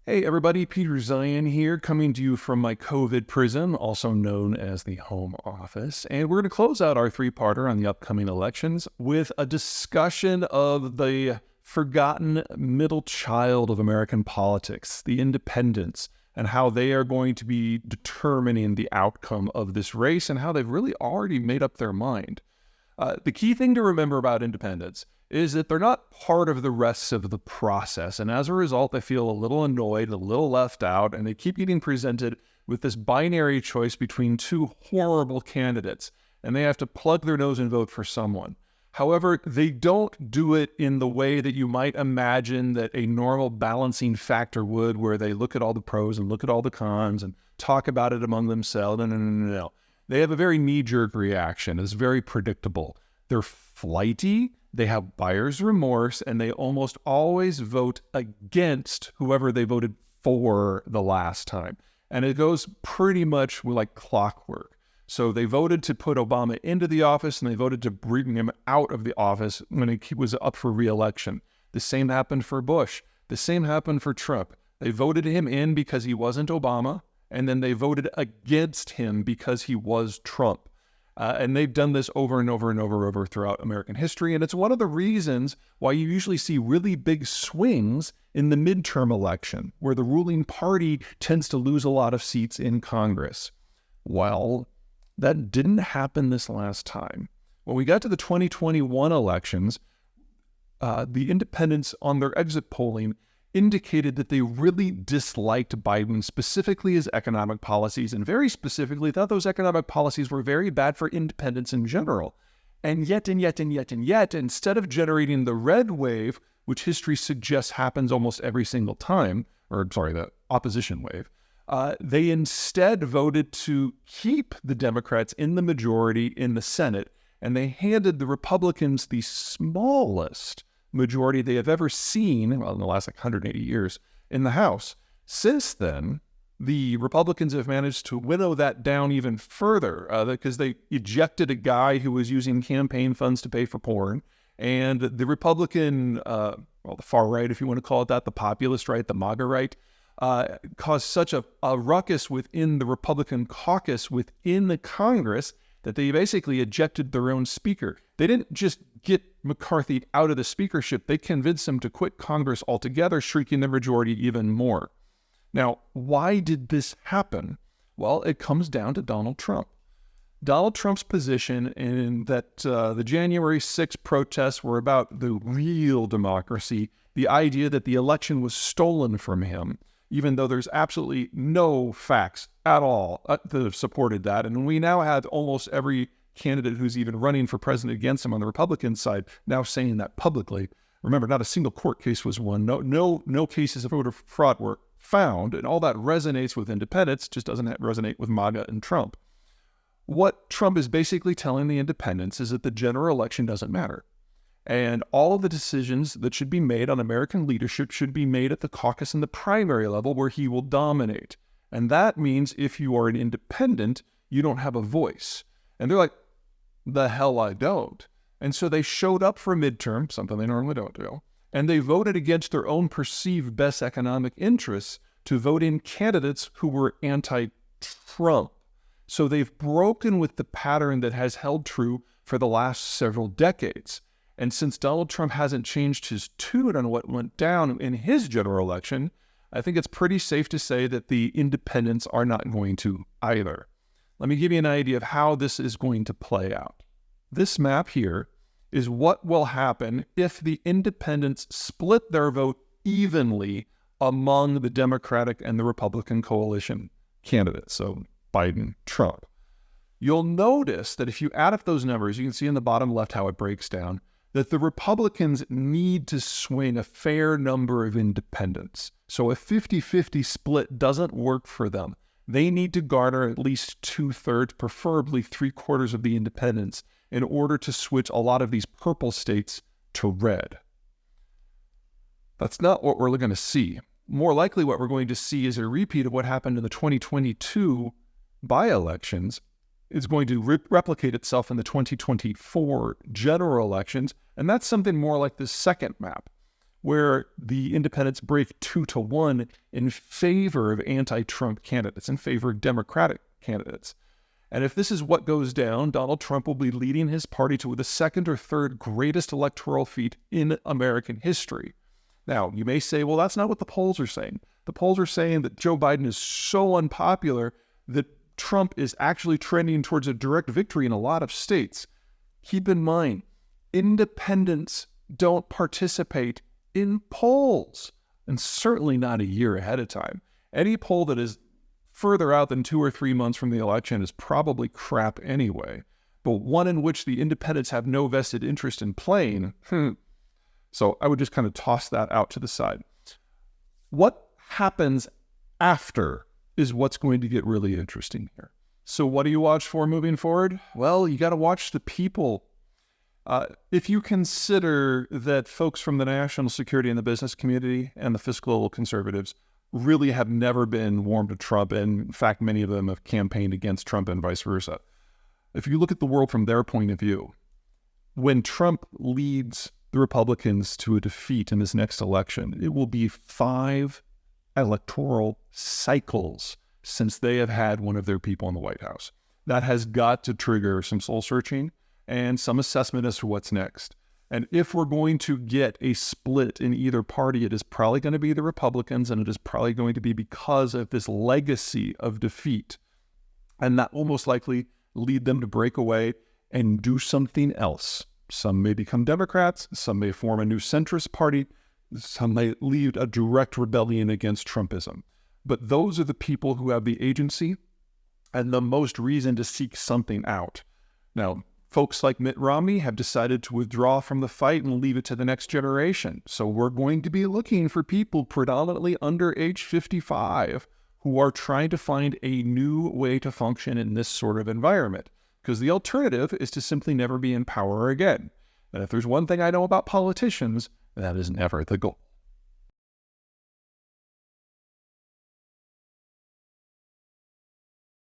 Hey everybody, Peter Zeihan here, coming to you from my COVID prison, also known as the Home Office. And we're going to close out our three-parter on the upcoming elections with a discussion of the forgotten middle child of American politics, the independents, and how they are going to be determining the outcome of this race and how they've really already made up their mind. The key thing to remember about independents is that they're not part of the rest of the process. And as a result, they feel a little annoyed, a little left out, and they keep getting presented with this binary choice between two horrible candidates, and they have to plug their nose and vote for someone. However, they don't do it in the way that you might imagine that a normal balancing factor would, where they look at all the pros and look at all the cons and talk about it among themselves. No. They have a very knee-jerk reaction. It's very predictable. They're flighty, they have buyer's remorse, and they almost always vote against whoever they voted for the last time. And it goes pretty much like clockwork. So they voted to put Obama into the office, and they voted to bring him out of the office when he was up for re-election. The same happened for Bush. The same happened for Trump. They voted him in because he wasn't Obama, and then they voted against him because he was Trump. And they've done this over and over and over throughout American history. And it's one of the reasons why you usually see really big swings in the midterm election, where the ruling party tends to lose a lot of seats in Congress. Well, that didn't happen this last time. When we got to the 2021 elections, the independents on their exit polling indicated that they really disliked Biden, specifically his economic policies, and very specifically thought those economic policies were very bad for independents in general. And yet, instead of generating the red wave, which history suggests happens almost every single time, the opposition wave, they instead voted to keep the Democrats in the majority in the Senate, and they handed the Republicans the smallest majority they have ever seen, in the last 180 years, in the House. Since then, the Republicans have managed to winnow that down even further because they ejected a guy who was using campaign funds to pay for porn. And the Republican, the far right, if you want to call it that, the populist right, the MAGA right, caused such a ruckus within the Republican caucus within the Congress that they basically ejected their own speaker. They didn't just get McCarthy out of the speakership, they convinced him to quit Congress altogether, shrinking the majority even more. Now, why did this happen? Well, it comes down to Donald Trump. Donald Trump's position in that the January 6th protests were about the real democracy, the idea that the election was stolen from him, even though there's absolutely no facts at all that have supported that. And we now have almost every candidate who's even running for president against him on the Republican side now saying that publicly. Remember, not a single court case was won. No cases of voter fraud were found, and all that resonates with independents, just doesn't resonate with MAGA and Trump. What Trump is basically telling the independents is that the general election doesn't matter. And all of the decisions that should be made on American leadership should be made at the caucus and the primary level, where he will dominate. And that means if you are an independent, you don't have a voice. And they're like, the hell I don't. And so they showed up for a midterm, something they normally don't do, and they voted against their own perceived best economic interests to vote in candidates who were anti-Trump. So they've broken with the pattern that has held true for the last several decades. And since Donald Trump hasn't changed his tune on what went down in his general election, I think it's pretty safe to say that the independents are not going to either. Let me give you an idea of how this is going to play out. This map here is what will happen if the independents split their vote evenly among the Democratic and the Republican coalition candidates, so Biden, Trump. You'll notice that if you add up those numbers, you can see in the bottom left how it breaks down, that the Republicans need to swing a fair number of independents. So a 50-50 split doesn't work for them. They need to garner at least 2/3, preferably 3/4 of the independents, in order to switch a lot of these purple states to red. That's not what we're going to see. More likely what we're going to see is a repeat of what happened in the 2022 by-elections. It's going to replicate itself in the 2024 general elections, and that's something more like the second map, where the independents break 2-1 in favor of anti-Trump candidates, in favor of Democratic candidates. And if this is what goes down, Donald Trump will be leading his party to the second or third greatest electoral feat in American history. Now, you may say, well, that's not what the polls are saying. The polls are saying that Joe Biden is so unpopular that Trump is actually trending towards a direct victory in a lot of states. Keep in mind, independents don't participate in polls, and certainly not a year ahead of time. Any poll that is further out than 2 or 3 months from the election is probably crap anyway. But one in which the independents have no vested interest in playing, So I would just kind of toss that out to the side. What happens after is what's going to get really interesting here. So what do you watch for moving forward? Well, you got to watch the people. If you consider that folks from the national security and the business community and the fiscal conservatives really have never been warm to Trump, and in fact, many of them have campaigned against Trump and vice versa. If you look at the world from their point of view, when Trump leads the Republicans to a defeat in this next election, it will be 5 electoral cycles since they have had one of their people in the White House. That has got to trigger some soul searching and some assessment as to what's next. And if we're going to get a split in either party, it is probably going to be the Republicans, and it is probably going to be because of this legacy of defeat. And that will most likely lead them to break away and do something else. Some may become Democrats, some may form a new centrist party, some may lead a direct rebellion against Trumpism. But those are the people who have the agency and the most reason to seek something out. Now, folks like Mitt Romney have decided to withdraw from the fight and leave it to the next generation. So we're going to be looking for people predominantly under age 55 who are trying to find a new way to function in this sort of environment. Because the alternative is to simply never be in power again. And if there's one thing I know about politicians, that is never the goal.